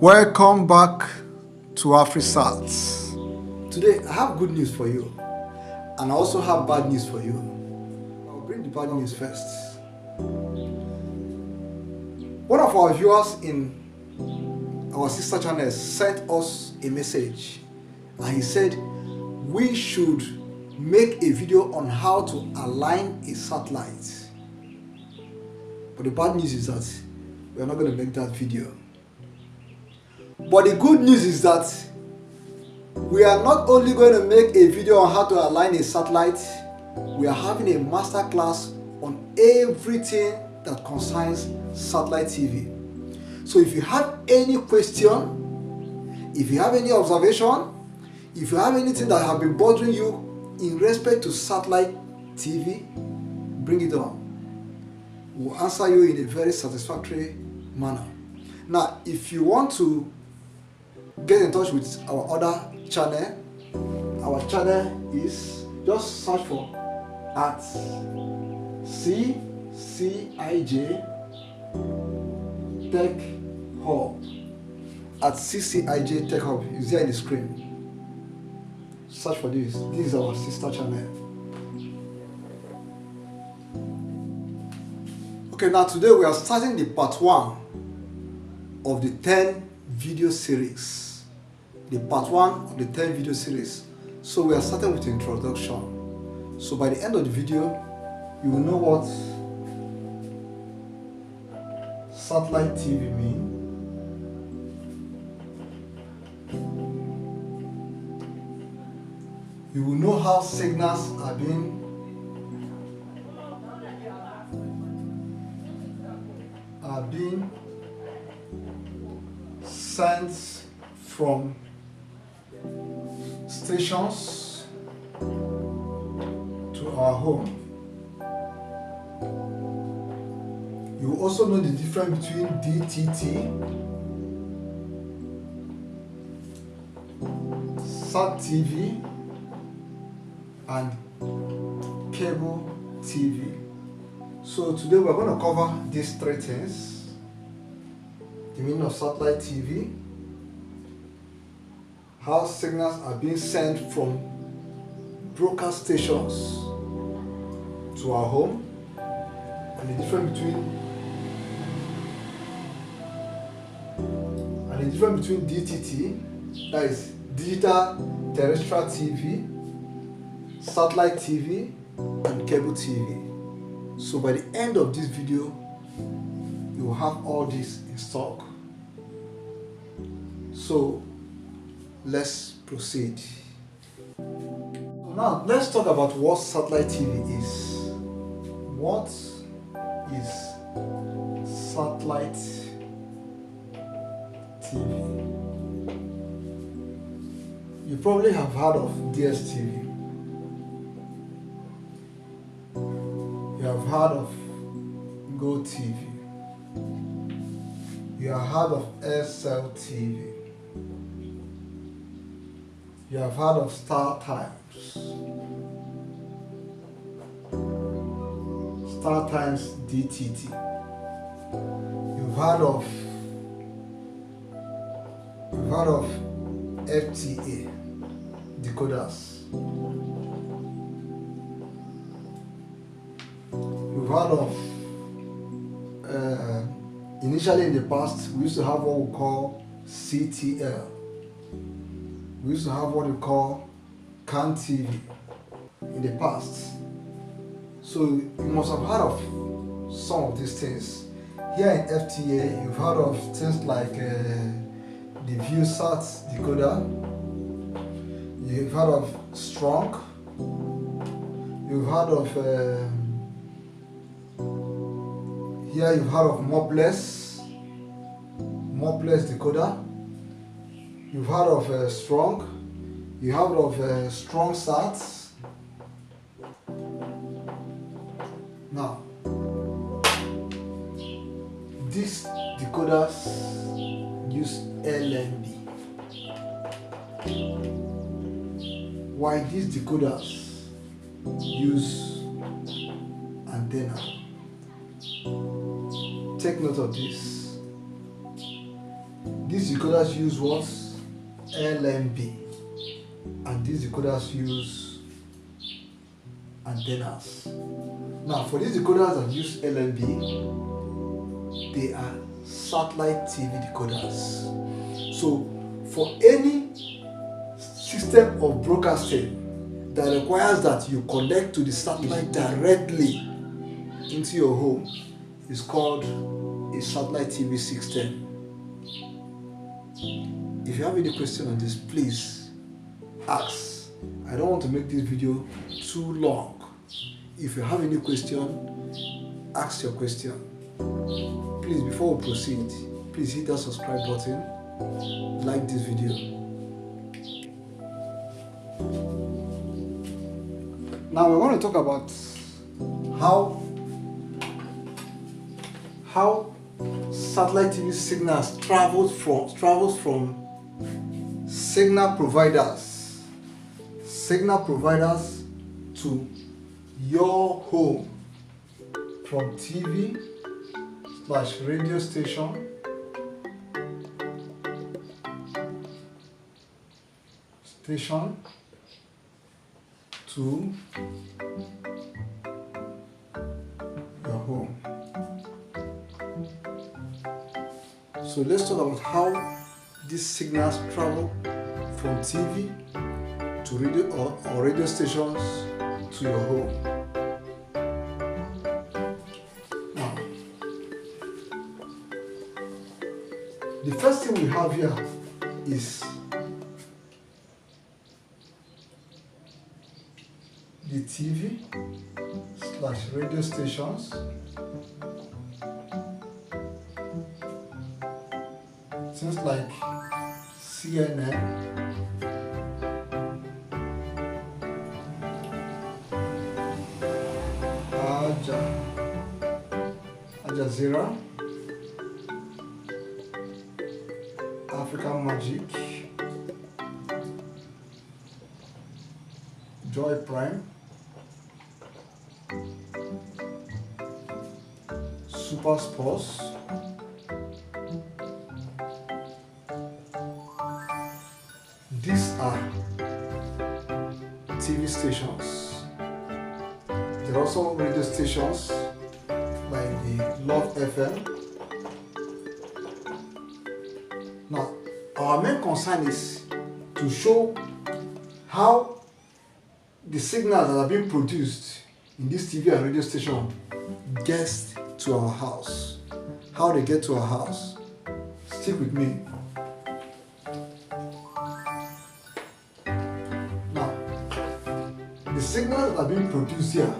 Welcome back to AFRISAT. Today I have good news for you, and I also have bad news for you. I'll bring the bad news first. One of our viewers in our sister channel sent us a message, and he said we should make a video on how to align a satellite. But the bad news is that we are not going to make that video. But the good news is that we are not only going to make a video on how to align a satellite, we are having a masterclass on everything that concerns satellite TV. So if you have any question, if you have any observation, if you have anything that have been bothering you in respect to satellite TV, bring it on. We'll answer you in a very satisfactory manner. Now, if you want to get in touch with our other channel, our channel is, just search for at CCIJ Tech Hub. At CCIJ Tech Hub, is there in the screen. Search for this. This is our sister channel. Okay, now today we are starting the part 1 of the 10 video series. The part 1 of the 10 video series. So we are starting with introduction. So by the end of the video, you will know what satellite TV means. You will know how signals are being sent from stations to our home. You will also know the difference between DTT, Sat TV, and cable TV. So today we're going to cover these 3 things: the meaning of satellite TV, how signals are being sent from broadcast stations to our home, and the difference between DTT, that is digital terrestrial TV, satellite TV, and cable TV. So by the end of this video, you will have all this in stock. So let's proceed. Now let's talk about what satellite TV is. What is satellite TV? You probably have heard of DStv. You have heard of GoTV. You have heard of SL TV. You have heard of Star Times. Star Times DTT. You've heard of FTA decoders. You've heard of initially in the past we used to have what we call CTL. We used to have what we call CAN TV in the past. So you must have heard of some of these things. Here in FTA, you've heard of things like the ViewSat decoder. You've heard of Strong. You've heard of here you've heard of Mobless decoder. You've heard of Strong. You heard of Strong Sats. Now, these decoders use LNB. While these decoders use antenna. Take note of this. these decoders use what? LNB, and these decoders use antennas. Now for these decoders that use LNB, they are satellite TV decoders. So for any system of broadcasting that requires that you connect to the satellite directly into your home is called a satellite TV 610. If you have any question on this, please ask. I don't want to make this video too long. If you have any question, ask your question. Please, before we proceed, please hit that subscribe button, like this video. Now we want to talk about how satellite TV signals travels from signal providers to your home, from TV/radio station to your home. So let's talk about how these signals travel from TV to radio or radio stations to your home. Now, the first thing we have here is the TV/radio stations. Things like CNN, Al Jazeera, African Magic, Joy Prime, Super Sports, these are TV stations. There are also radio stations like the Love FM. Now, our main concern is to show how the signals that are being produced in this TV and radio station gets to our house. How they get to our house. Stick with me. Now, the signals that are being produced here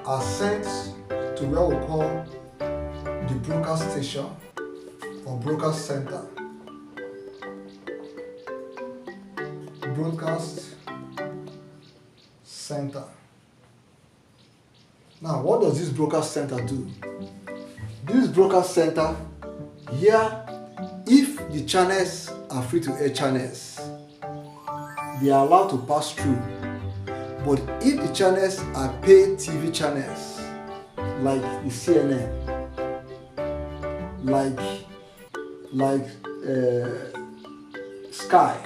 are sent to what we call the broadcast station or broadcast center. Broadcast center. Now, what does this broadcast center do? This broadcast center here, if the channels are free to air channels, they are allowed to pass through. But if the channels are paid TV channels, like the CNN, like Sky,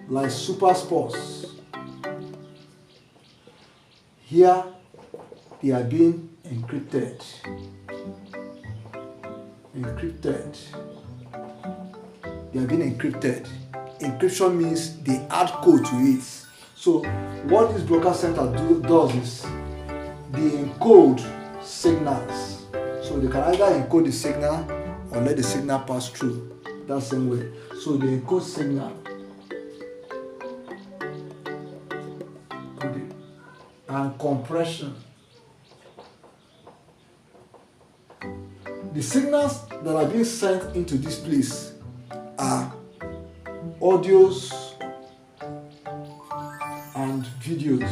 like Super Sports, here they are being encrypted. They are being encrypted. Encryption means they add code to it. So what this broadcast center does is they encode signals. So they can either encode the signal or let the signal pass through that same way. So they encode signal. And compression. The signals that are being sent into this place are audios and videos.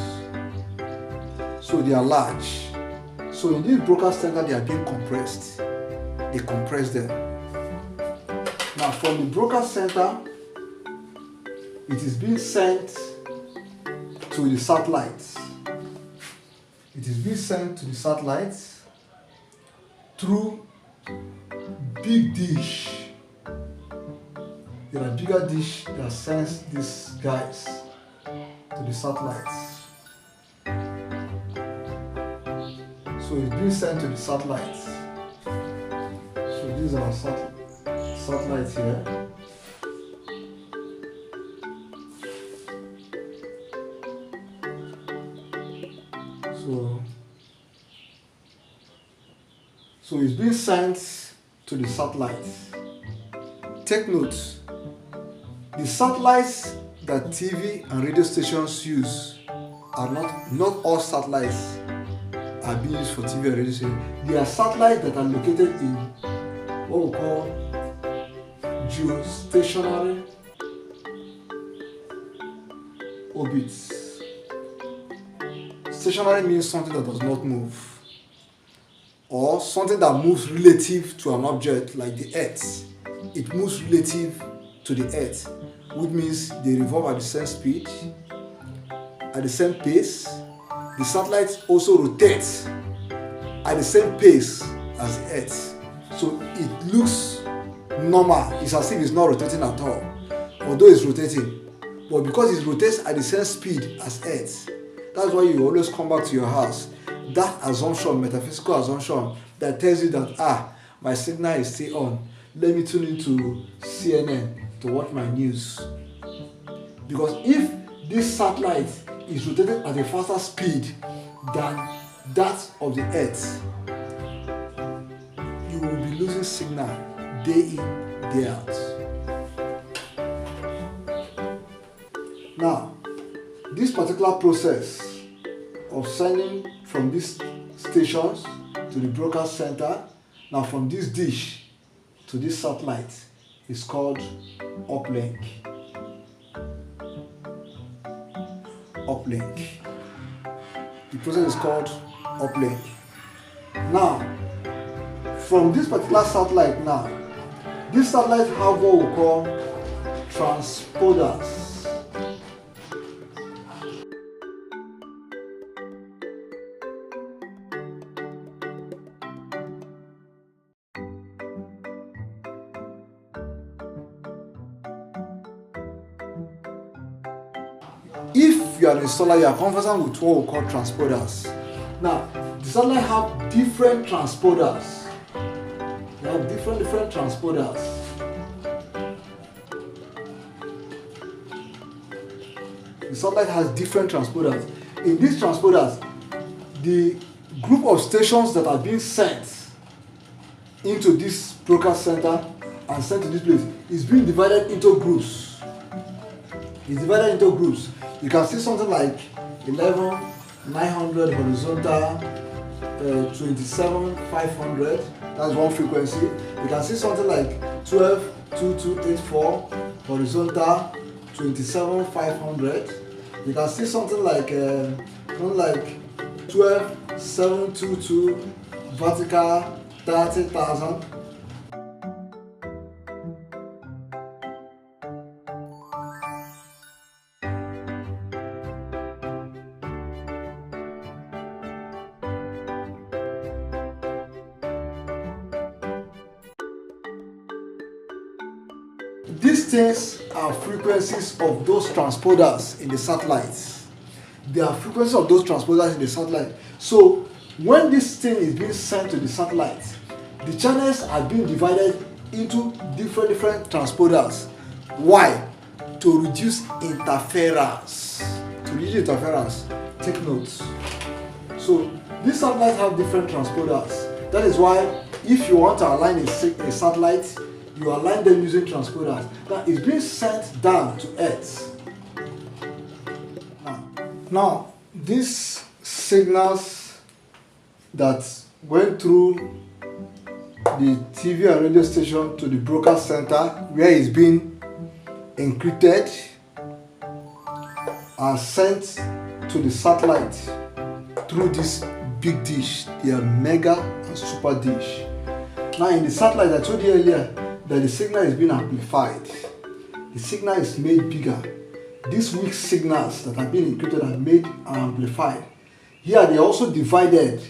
So they are large. So in this broadcast center, they are being compressed. They compress them. Now from the broadcast center, it is being sent to the satellites. It is being sent to the satellites through big dish. there are bigger dish that sends these guys to the satellites. So it's being sent to the satellites. So these are satellites here. So it's being sent to the satellites. Take note, the satellites that TV and radio stations use are not all satellites are being used for TV and radio stations. There are satellites that are located in what we call geostationary orbits. Stationary means something that does not move, or something that moves relative to an object like the Earth. It moves relative to the Earth, which means they revolve at the same speed, at the same pace. The satellite also rotates at the same pace as the Earth. So it looks normal. It's as if it's not rotating at all, although it's rotating. But because it rotates at the same speed as Earth, that's why you always come back to your house. That assumption, metaphysical assumption, that tells you that my signal is still on. Let me tune into CNN to watch my news. Because if this satellite is rotated at a faster speed than that of the Earth, you will be losing signal day in, day out. Now, this particular process of sending from these stations to the broadcast center, now from this dish to this satellite, is called uplink. Uplink. The process is called uplink. Now, from this particular satellite now, this satellite have what we call transponders. If you are an installer, you are conversant with what we call transponders. Now, the satellite have different transponders. They have different transponders. The satellite has different transponders. In these transponders, the group of stations that are being sent into this broadcast center and sent to this place is being divided into groups. It's divided into groups. You can see something like 11,900 horizontal, 27,500. That's one frequency. You can see something like 12,2284 horizontal, 27,500. You can see something like 12,722 vertical, 30,000. These things are frequencies of those transponders in the satellites. They are frequencies of those transponders in the satellite. So when this thing is being sent to the satellite, the channels are being divided into different transponders. Why? To reduce interference. To reduce interference. Take notes. So these satellites have different transponders. That is why if you want to align a satellite, you align them using transponders. Now it's being sent down to Earth. Now these signals that went through the TV and radio station to the broadcast center, where it's being encrypted, are sent to the satellite through this big dish. They are mega and super dish. Now in the satellite, I told you earlier that the signal is being amplified. The signal is made bigger. These weak signals that have been encrypted are made and amplified. Here they are also divided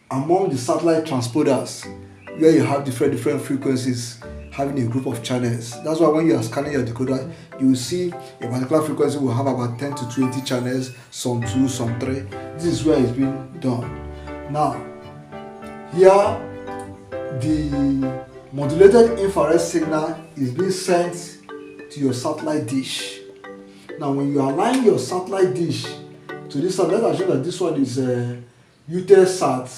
among the satellite transponders, where you have different frequencies having a group of channels. That's why when you are scanning your decoder, you will see a particular frequency will have about 10 to 20 channels, some 2, some 3. This is where it's been done. Now, here the modulated infrared signal is being sent to your satellite dish. Now, when you align your satellite dish to this one, let's assume that this one is Eutelsat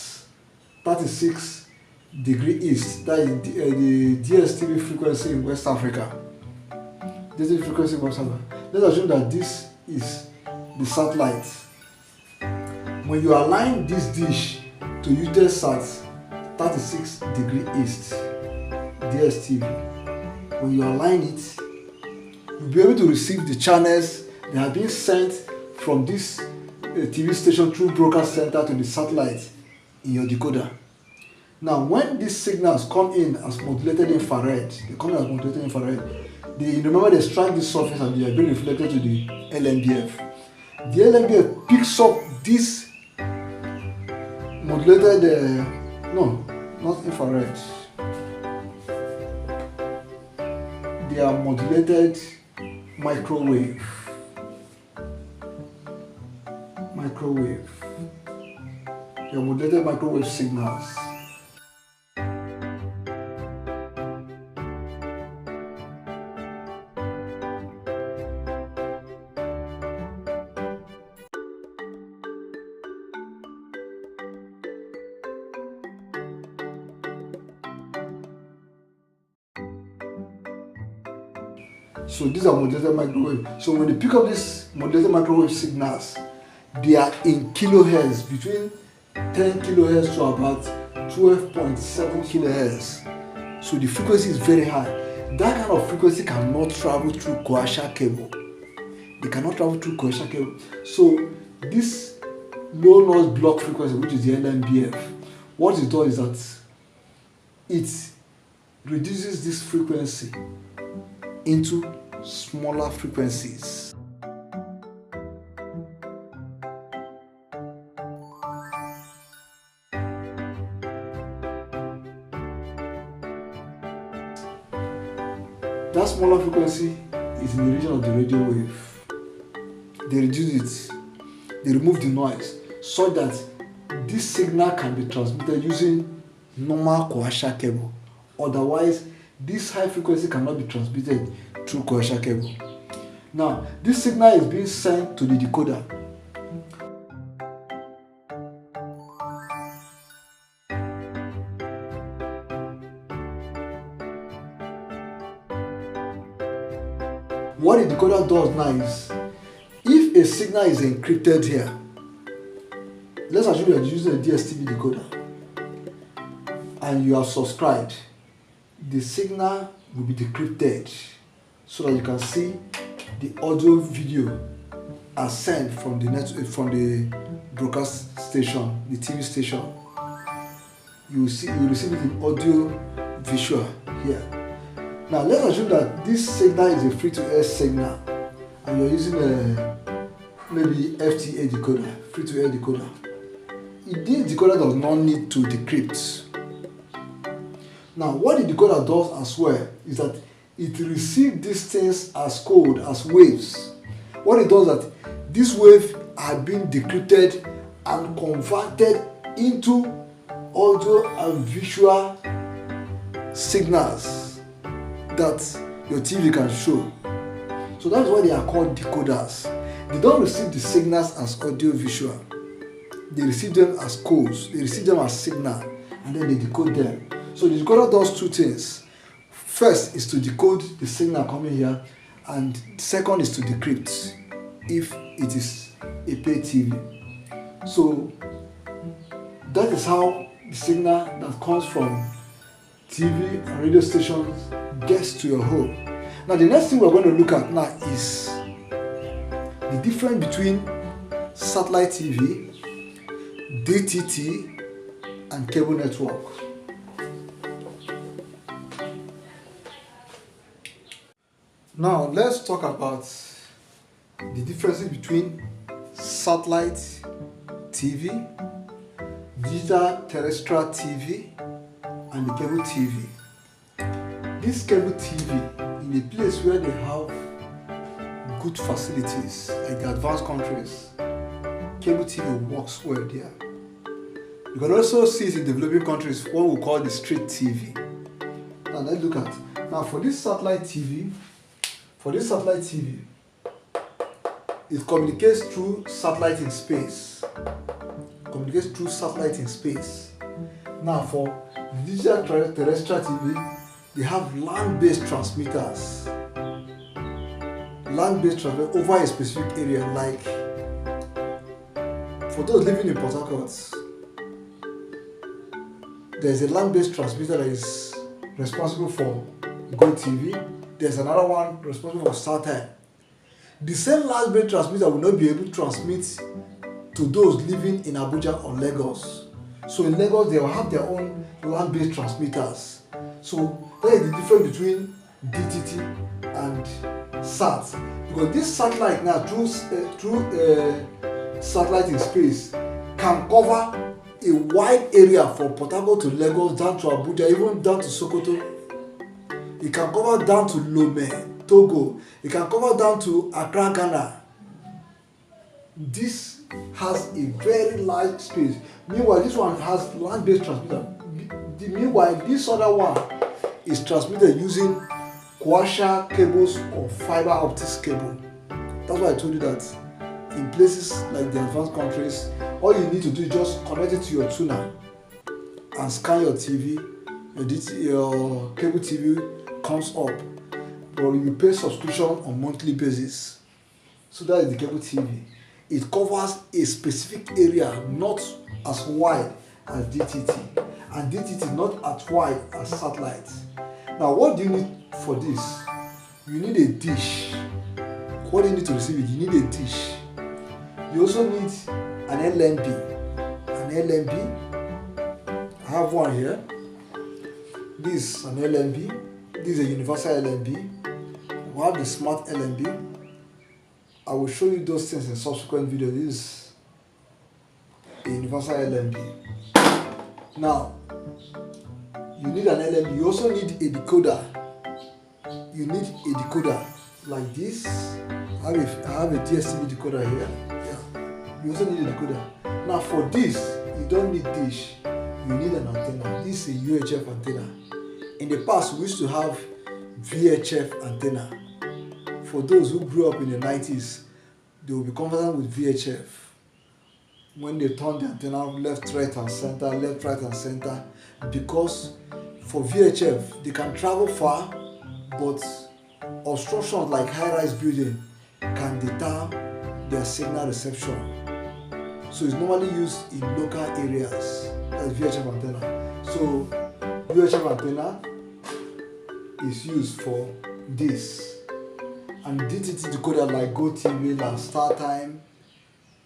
36° east. That is the DStv frequency in West Africa. DStv frequency in West Africa. Let's assume that this is the satellite. When you align this dish to Eutelsat 36° east, DStv, when you align it, you'll be able to receive the channels that have been sent from this TV station through broadcast center to the satellite in your decoder. Now, when these signals come in as modulated infrared, they strike the surface and they are being reflected to the LNBF. The LNBF picks up this modulated, no, not infrared. They are modulated microwave. They are modulated microwave signals. So these are modulated microwave. So when you pick up these modulated microwave signals, they are in kilohertz, between 10 kilohertz to about 12.7 kilohertz. So the frequency is very high. That kind of frequency cannot travel through coaxial cable. They cannot travel through coaxial cable. So this low noise block frequency, which is the LNBF, what it does is that it reduces this frequency into smaller frequencies. That smaller frequency is in the region of the radio wave. They reduce it, they remove the noise so that this signal can be transmitted using normal coaxial cable. Otherwise, this high frequency cannot be transmitted through coaxial cable. Now, this signal is being sent to the decoder. What the decoder does now is, if a signal is encrypted here, let's assume you are using a DStv decoder and you are subscribed, the signal will be decrypted so that you can see the audio video as sent from the broadcast station, the TV station. You will receive it in audio visual here. Now let's assume that this signal is a free-to-air signal and you're using a maybe FTA decoder, free-to-air decoder. This decoder does not need to decrypt. Now, what the decoder does as well is that it receives these things as code, as waves. What it does is that these waves are being decrypted and converted into audio and visual signals that your TV can show. So that's why they are called decoders. They don't receive the signals as audio visual. They receive them as codes. They receive them as signal, and then they decode them. So the decoder does two things. First is to decode the signal coming here, and second is to decrypt if it is a pay TV. So that is how the signal that comes from TV and radio stations gets to your home. Now the next thing we're going to look at now is the difference between satellite TV, DTT, and cable network. Now let's talk about the differences between satellite TV, digital terrestrial TV, and the cable TV. this cable TV in a place where they have good facilities, like the advanced countries, cable TV works well there. You can also see it in developing countries, what we call the straight TV. Now let's look at, now for this satellite TV, it communicates through satellite in space. Now for digital terrestrial TV, they have land-based transmitters. Over a specific area, like for those living in Port Harcourt, there's a land-based transmitter that is responsible for Go TV. There's another one responsible for StarTime. The same land-based transmitter will not be able to transmit to those living in Abuja or Lagos. So in Lagos, they will have their own land-based transmitters. So that is the difference between DTT and SAT. Because this satellite now, through satellite in space, can cover a wide area from Port Harcourt to Lagos, down to Abuja, even down to Sokoto. It can cover down to Lome, Togo. It can cover down to Accra, Ghana. This has a very large space. Meanwhile, this one has land-based transmitter. Meanwhile, this other one is transmitted using coaxial cables or fiber optics cable. That's why I told you that in places like the advanced countries, all you need to do is just connect it to your tuner and scan your TV. Your cable TV comes up, but you pay subscription on monthly basis. So that is the cable TV. It covers a specific area, not as wide as DTT, and DTT is not as wide as satellite. Now, what do you need for this? You need a dish. What do you need to receive it? You need a dish. You also need an LNB. I have one here. This is an LNB. This is a universal LNB. We have the smart LNB. I will show you those things in subsequent videos. This is a universal LNB. Now, you need an LNB. You also need a decoder. You need a decoder like this. I have a DStv decoder here. Yeah. You also need a decoder. Now for this, you don't need dish. You need an antenna. This is a UHF antenna. In the past, we used to have VHF antenna. For those who grew up in the 90s, they will be conversant with VHF. When they turn the antenna left, right, and center, because for VHF, they can travel far, but obstructions like high-rise building can deter their signal reception. So it's normally used in local areas as VHF antenna. So VHF antenna is used for this. And DTT decoder like Go TV, like StarTime,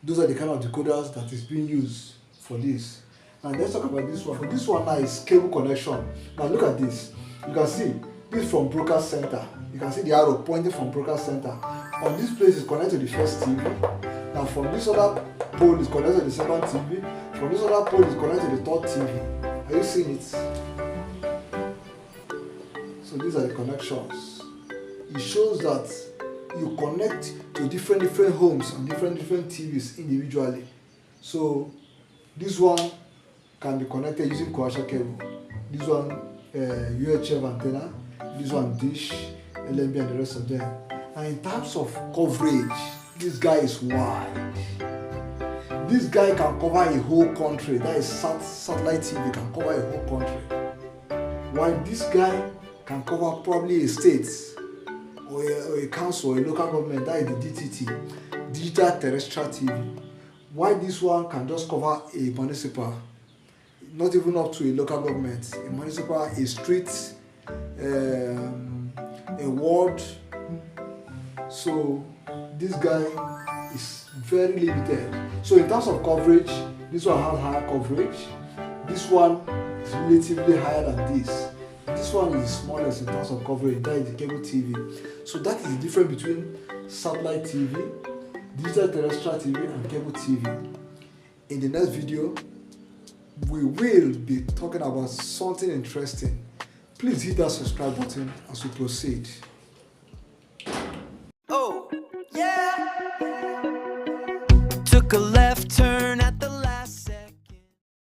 those are the kind of decoders that is being used for this. And let's talk about this one. For this one now is cable connection. Now look at this. You can see this from broadcast center. You can see the arrow pointing from broadcast center. On this place is connected to the first TV. Now from this other pole is connected to the second TV. From this other pole is connected to the third TV. Are you seeing it? So these are the connections. It shows that you connect to different homes and different TVs individually. So this one can be connected using coaxial cable. This one UHF antenna. This one dish, LNB, and the rest of them. And in terms of coverage, this guy is wide. This guy can cover a whole country. That is satellite TV can cover a whole country. While this guy can cover probably a state or a council or a local government. That is the DTT, digital terrestrial TV. While this one can just cover a municipal, not even up to a local government, a municipal, a street, a ward. So this guy is very limited. So in terms of coverage, this one has higher coverage. This one is relatively higher than this. This one is the smallest in terms of coverage. That is the cable TV. So that is the difference between satellite TV, digital terrestrial TV, and cable TV. In the next video, we will be talking about something interesting. Please hit that subscribe button as we proceed. Oh, yeah. Took a left turn at the